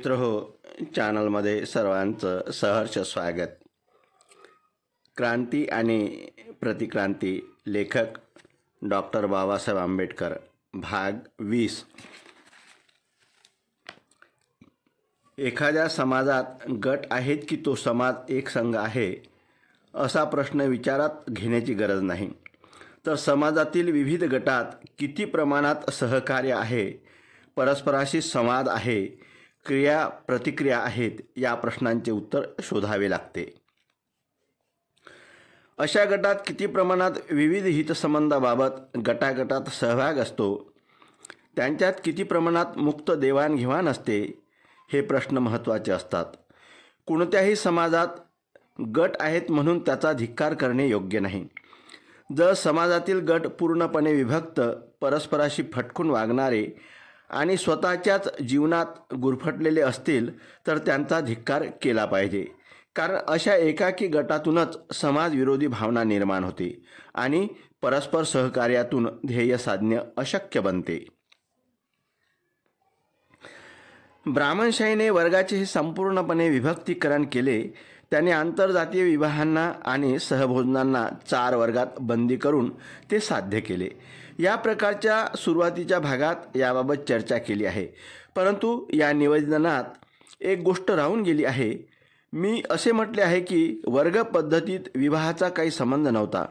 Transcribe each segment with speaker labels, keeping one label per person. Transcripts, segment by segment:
Speaker 1: मित्रहो, चॅनलमध्ये सर्वांचं सहर्ष स्वागत. क्रांती आणि प्रतिक्रांती, लेखक डॉक्टर बाबासाहेब आंबेडकर, भाग 20. एखाद्या समाजात गट आहेत की तो समाज एक संघ आहे, असा प्रश्न विचारात घेण्याची गरज नाही. तर समाजातील विविध गटात किती प्रमाणात सहकार्य आहे, परस्पराशी संवाद आहे, क्रिया प्रतिक्रिया आहेत, या प्रश्नांचे उत्तर शोधावे लागते. अशा गटात किती प्रमाणात विविध हितसंबंधाबाबत गटागटात सहभाग असतो, त्यांच्यात किती प्रमाणात मुक्त देवाणघेवाण असते, हे प्रश्न महत्त्वाचे असतात. कोणत्याही समाजात गट आहेत म्हणून त्याचा धिक्कार करणे योग्य नाही. जर समाजातील गट पूर्णपणे विभक्त, परस्पराशी फटकून वागणारे आणि स्वतःच्याच जीवनात गुरफटलेले असतील तर त्यांचा धिक्कार केला पाहिजे. कारण अशा एकाकी गटातूनच समाजविरोधी भावना निर्माण होते आणि परस्पर सहकार्यातून ध्येय साधणे अशक्य बनते. ब्राह्मणशाहीने वर्गाचे हे संपूर्णपणे विभक्तीकरण केले. त्याने आंतरजातीय विवाहांना आणि सहभोजनांना 4 वर्गात बंदी करून ते साध्य केले. या प्रकारच्या सुरुवातीच्या भागात याबाबत चर्चा केली आहे. परंतु या निवेदनात एक गोष्ट राहून गेली आहे. मी असे म्हटले आहे की वर्ग पद्धतीत विवाहाचा काही संबंध नव्हता.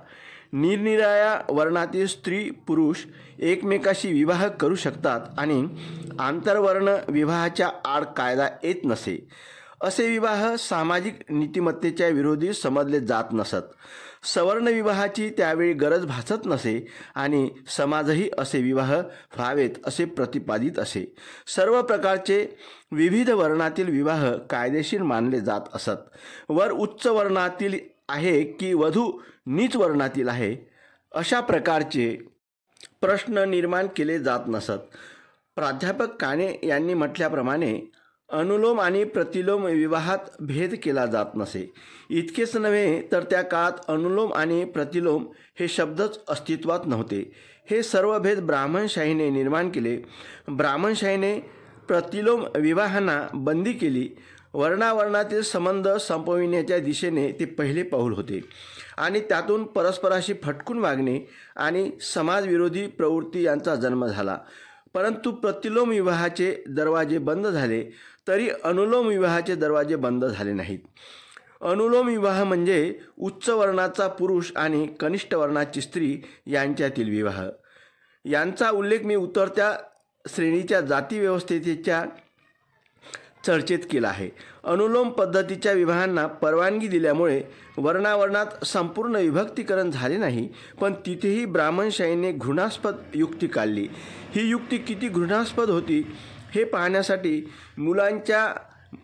Speaker 1: निरनिराळ्या वर्णातील स्त्री पुरुष एकमेकाशी विवाह करू शकतात आणि आंतरवर्ण विवाहाच्या आड कायदा येत नसे. असे विवाह सामाजिक नीतिमत्तेच्या विरोधी समजले जात नसत. सवर्ण विवाहाची त्यावेळी गरज भासत नसे आणि समाजही असे विवाह व्हावेत असे प्रतिपादित असे. सर्व प्रकारचे विविध वर्णातील विवाह कायदेशीर मानले जात असत. वर उच्च वर्णातील आहे की वधू नीच वर्णातील आहे, अशा प्रकारचे प्रश्न निर्माण केले जात नसत. प्राध्यापक काणे यांनी म्हटल्याप्रमाणे अनुलोम आणि प्रतिलोम विवाहात भेद केला जात नसे. इतकेच नव्हे तर त्या काळात अनुलोम आणि प्रतिलोम हे शब्दच अस्तित्वात नव्हते. हे सर्व भेद ब्राह्मणशाहीने निर्माण केले. ब्राह्मणशाहीने प्रतिलोम विवाहांना बंदी केली. वर्णावर्णातील संबंध संपविण्याच्या दिशेने ते पहिले पाऊल होते आणि त्यातून परस्पराशी फटकून वागणे आणि समाजविरोधी प्रवृत्ती यांचा जन्म झाला. परंतु प्रतिलोम विवाहाचे दरवाजे बंद झाले तरी अनुलोम विवाहाचे दरवाजे बंद झाले नाहीत. अनुलोम विवाह म्हणजे उच्च वर्णाचा पुरुष आणि कनिष्ठ वर्णाची स्त्री यांच्यातील विवाह. यांचा उल्लेख मी उतरत्या श्रेणीच्या जातीव्यवस्थेच्या चर्चेत केला आहे. अनुलोम पद्धतीच्या विवाहांना परवानगी दिल्यामुळे वर्णावर्णात संपूर्ण विभक्तीकरण झाले नाही, पण तिथेही ब्राह्मणशाहीने घृणास्पद युक्ती काढली. ही युक्ती किती घृणास्पद होती हे पाहण्यासाठी मुलांच्या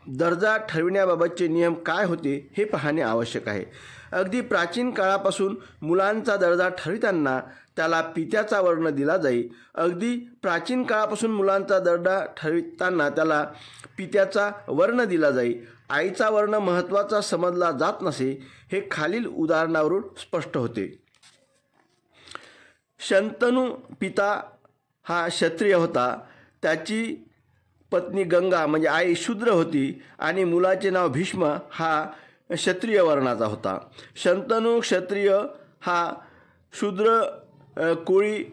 Speaker 1: दर्जा ठरविण्याबाबतचे नियम काय होते हे पाहणे आवश्यक आहे. अगदी प्राचीन काळापासून मुलांचा दर्जा ठरविताना त्याला पित्याचा वर्ण दिला जाई. अगदी प्राचीन काळापासून मुलांचा दर्जा ठरविताना त्याला पित्याचा वर्ण दिला जाई. आईचा वर्ण महत्त्वाचा समजला जात नसे, हे खालील उदाहरणावरून स्पष्ट होते. शंतनू पिता हा क्षत्रिय होता. त्याची पत्नी गंगा म्हणजे आई शूद्र होती आणि मुलाचे नाव भीष्म हा क्षत्रिय वर्णाचा होता. शंतनू क्षत्रिय हा शूद्र कोळी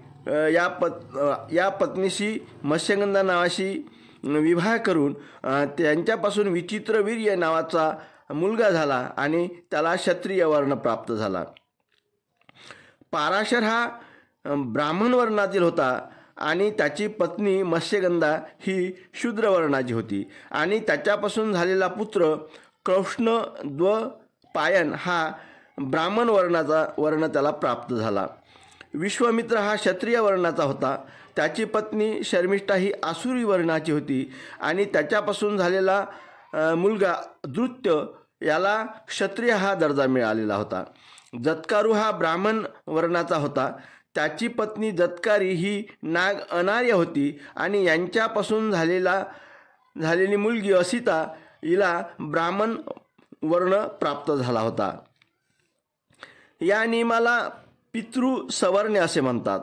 Speaker 1: या पत्नीशी मत्स्यगंधा नावाशी विवाह करून त्यांच्यापासून विचित्रवीर्य नावाचा मुलगा झाला आणि त्याला क्षत्रिय वर्ण प्राप्त झाला. पाराशर हा ब्राह्मण वर्णातील होता आणि त्याची पत्नी मत्स्यगंधा ही शूद्र वर्णाची होती आणि त्याच्यापासून झालेला पुत्र कृष्णद्वपायन हा ब्राह्मण वर्णाचा वर्ण त्याला प्राप्त झाला. विश्वामित्र हा क्षत्रिय वर्णाचा होता. त्याची पत्नी शर्मिष्ठा ही आसुरी वर्णाची होती आणि त्याच्यापासून झालेला मुलगा धृत्य याला क्षत्रिय हा दर्जा मिळालेला होता. जत्कारु हा ब्राह्मण वर्णाचा होता. त्याची पत्नी जत्कारी ही नाग अनार्य होती आणि यांच्यापासून झालेली मुलगी असिता हिला ब्राह्मण वर्ण प्राप्त झाला होता. या नियमाला पितृ सवर्ण्य असे म्हणतात.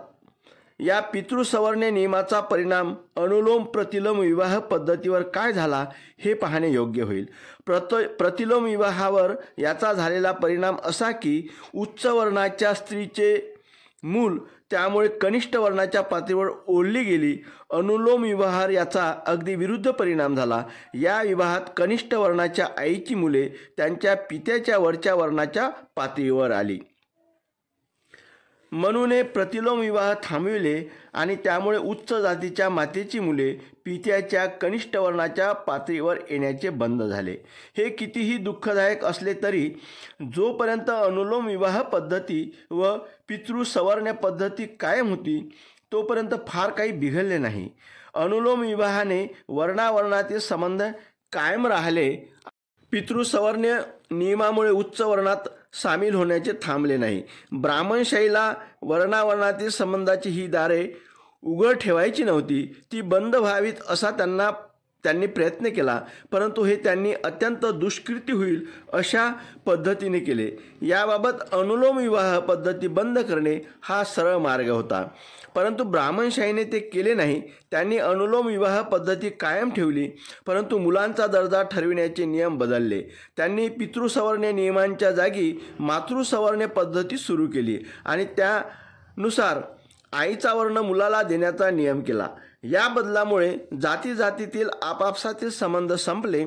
Speaker 1: या पितृसवर्ण्य नियमाचा परिणाम अनुलोम प्रतिलोम विवाह पद्धतीवर काय झाला हे पाहणे योग्य होईल. प्रतिलोम विवाहावर याचा झालेला परिणाम असा की उच्च वर्णाच्या स्त्रीचे मूल त्यामुळे कनिष्ठ वर्णाच्या पातळीवर ओढली गेली. अनुलोम विवाहावर याचा अगदी विरुद्ध परिणाम झाला. या विवाहात कनिष्ठ वर्णाच्या आईची मुले त्यांच्या पित्याच्या वरच्या वर्णाच्या पातळीवर आली. मनुने प्रतिलोम विवाह थांबविले आणि त्यामुळे उच्च जातीच्या मातेची मुले पित्याच्या कनिष्ठ वर्णाच्या पातळीवर येण्याचे बंद झाले. हे कितीही दुःखदायक असले तरी जोपर्यंत अनुलोम विवाह पद्धती व पितृसवर्ण्य पद्धती कायम होती तोपर्यंत फार काही बिघडले नाही. अनुलोम विवाहाने वर्णावर्णातील संबंध कायम राहिले. पितृसवर्ण्य नियमामुळे उच्च वर्णात सामील होण्याचे थांबले नाही. ब्राह्मणशाहीला वर्णावर्णातील संबंधाची ही दारे उघड ठेवायची नव्हती, ती बंद व्हावीत असा त्यांनी प्रयत्न केला, परंतु हे त्यांनी अत्यंत दुष्कृती होईल अशा पद्धतीने केले. याबाबत अनुलोम विवाह पद्धती बंद करणे हा सरळ मार्ग होता, परंतु ब्राह्मणशाहीने ते केले नाही. त्यांनी अनुलोम विवाह पद्धती कायम ठेवली, परंतु मुलांचा दर्जा ठरविण्याचे नियम बदलले. त्यांनी पितृसवर्ण्य नियमांच्या जागी मातृसवर्ण्य पद्धती सुरू केली आणि त्यानुसार आईचा वर्ण मुलाला देण्याचा नियम केला. या बदलामुळे जातीजातीतील आपापसातील संबंध संपले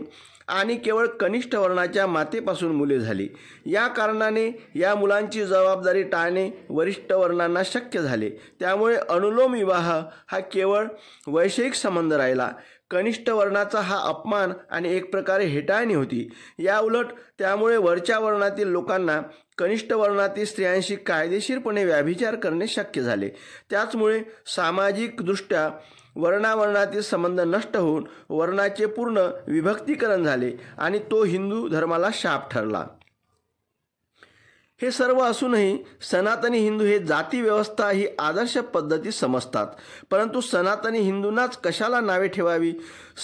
Speaker 1: आणि केवळ कनिष्ठ वर्णाच्या मातेपासून मुले झाली. या कारणाने या मुलांची जबाबदारी टाळणे वरिष्ठ वर्णांना शक्य झाले. त्यामुळे अनुलोम विवाह हा केवळ वैषयिक संबंध राहिला. कनिष्ठ वर्णाचा हा अपमान आणि एक प्रकारे हेटाळणी होती. या उलट त्यामुळे वरच्या वर्णातील लोकांना कनिष्ठ वर्णातील स्त्रियांशी कायदेशीरपणे व्याभिचार करणे शक्य झाले. त्याचमुळे सामाजिकदृष्ट्या वर्णावर्णातील संबंध नष्ट होऊन वर्णाचे पूर्ण विभक्तीकरण झाले आणि तो हिंदू धर्माला शाप ठरला. हे सर्व असूनही सनातनी हिंदू हे जाती व्यवस्था ही आदर्श पद्धती समजतात. परंतु सनातनी हिंदूंनाच कशाला नावे ठेवावी?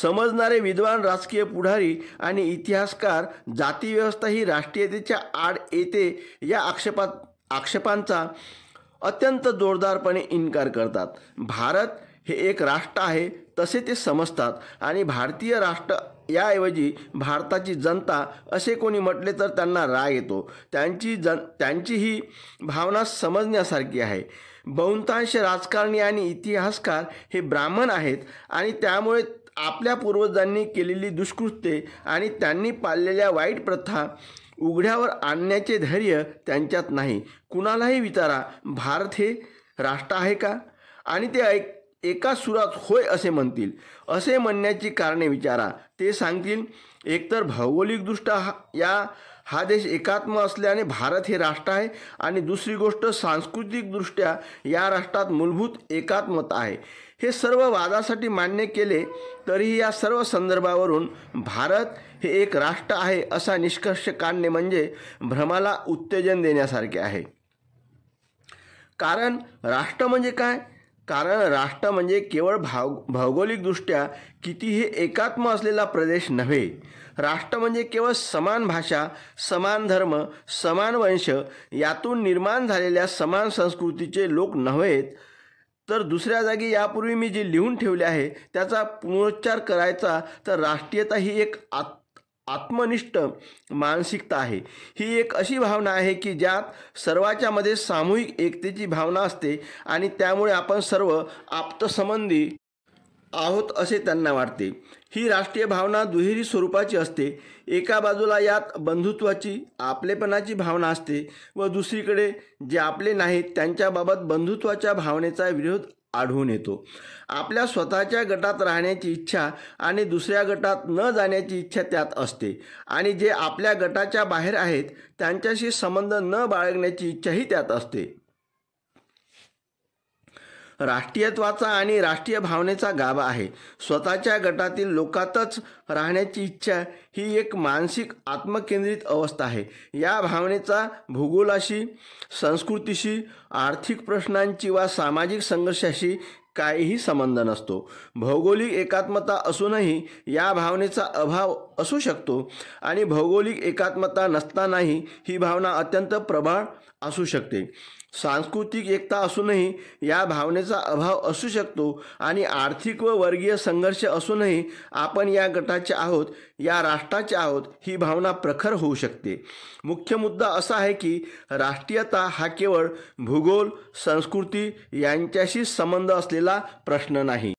Speaker 1: समजणारे विद्वान राजकीय पुढारी आणि इतिहासकार जाती व्यवस्था ही राष्ट्रीयतेच्या आड येते या आक्षेपांचा अत्यंत जोरदारपणे इन्कार करतात. भारत हे एक राष्ट्र आहे तसे ते समजतात आणि भारतीय राष्ट्र याऐवजी भारताची जनता असे कोणी म्हटले तर त्यांना राग येतो. त्यांची ही भावना समजण्यासारखी आहे. बहुतांश राजकारणी आणि इतिहासकार हे ब्राह्मण आहेत आणि त्यामुळे आपल्या पूर्वजांनी केलेली दुष्कृत्ये आणि त्यांनी पाळलेल्या वाईट प्रथा उघड्यावर आणण्याचे धैर्य त्यांच्यात नाही. कुणालाही विचारा, भारत हे राष्ट्र आहे का? आणि ते एका सुरात होय असे म्हणतील. असे म्हणण्याची कारणे विचारा. ते सांगतील एकतर भौगोलिकदृष्ट्या हा देश एकात्म असल्याने भारत हे राष्ट्र आहे आणि दुसरी गोष्ट सांस्कृतिकदृष्ट्या या राष्ट्रात मूलभूत एकात्मता आहे. हे सर्व वादासाठी मान्य केले तरीही या सर्व संदर्भावरून भारत हे एक राष्ट्र आहे असा निष्कर्ष काढणे म्हणजे भ्रमाला उत्तेजन देण्यासारखे आहे. कारण राष्ट्र म्हणजे काय? कारण राष्ट्र म्हणजे केवळ भौगोलिकदृष्ट्या कितीही एकात्म असलेला प्रदेश नव्हे. राष्ट्र म्हणजे केवळ समान भाषा, समान धर्म, समान वंश यातून निर्माण झालेल्या समान संस्कृतीचे लोक नव्हेत. तर दुसऱ्या जागी यापूर्वी मी जे लिहून ठेवले आहे त्याचा पुनरुच्चार करायचा तर राष्ट्रीयता ही एक आत्मनिष्ठ मानसिकता आहे. ही एक अशी भावना आहे की ज्यात सर्वांच्या मध्ये सामूहिक एकतेची भावना असते आणि त्यामुळे आपण सर्व आप्तसंबंधी आहोत असे त्यांना वाटते. ही राष्ट्रीय भावना दुहेरी स्वरूपाची असते. एका बाजूला यात बंधुत्वाची, आपलेपणाची भावना असते व दुसरीकडे जे आपले नाहीत त्यांच्याबाबत बंधुत्वाच्या भावनेचा विरोध आढळून येतो. आपल्या स्वतःच्या गटात राहण्याची इच्छा आणि दुसऱ्या गटात न जाण्याची इच्छा त्यात असते आणि जे आपल्या गटाच्या बाहेर आहेत त्यांच्याशी संबंध न बाळगण्याची इच्छाही त्यात असते. राष्ट्रीयत्वाचा आणि राष्ट्रीय भावनेचा गाभा आहे. स्वतःच्या गटातील लोकातच राहण्याची इच्छा ही एक मानसिक आत्मकेंद्रित अवस्था आहे. या भावनेचा भूगोलाशी, संस्कृतीशी, आर्थिक प्रश्नांची वा सामाजिक संघर्षाशी काहीही संबंध नसतो. भौगोलिक एकात्मता असूनही या भावनेचा अभाव असू शकतो आणि भौगोलिक एकात्मता नसतानाही ही भावना अत्यंत प्रबळ असू शकते. सांस्कृतिक एकता असूनही या भावनेचा अभाव असू शकतो आणि आर्थिक व वर्गीय संघर्ष असूनही आपण या गटाचे आहोत, या राष्ट्राचे आहोत ही भावना प्रखर होऊ शकते. मुख्य मुद्दा असा आहे की राष्ट्रीयता हा केवळ भूगोल, संस्कृती यांच्याशी संबंध असलेला प्रश्न नाही.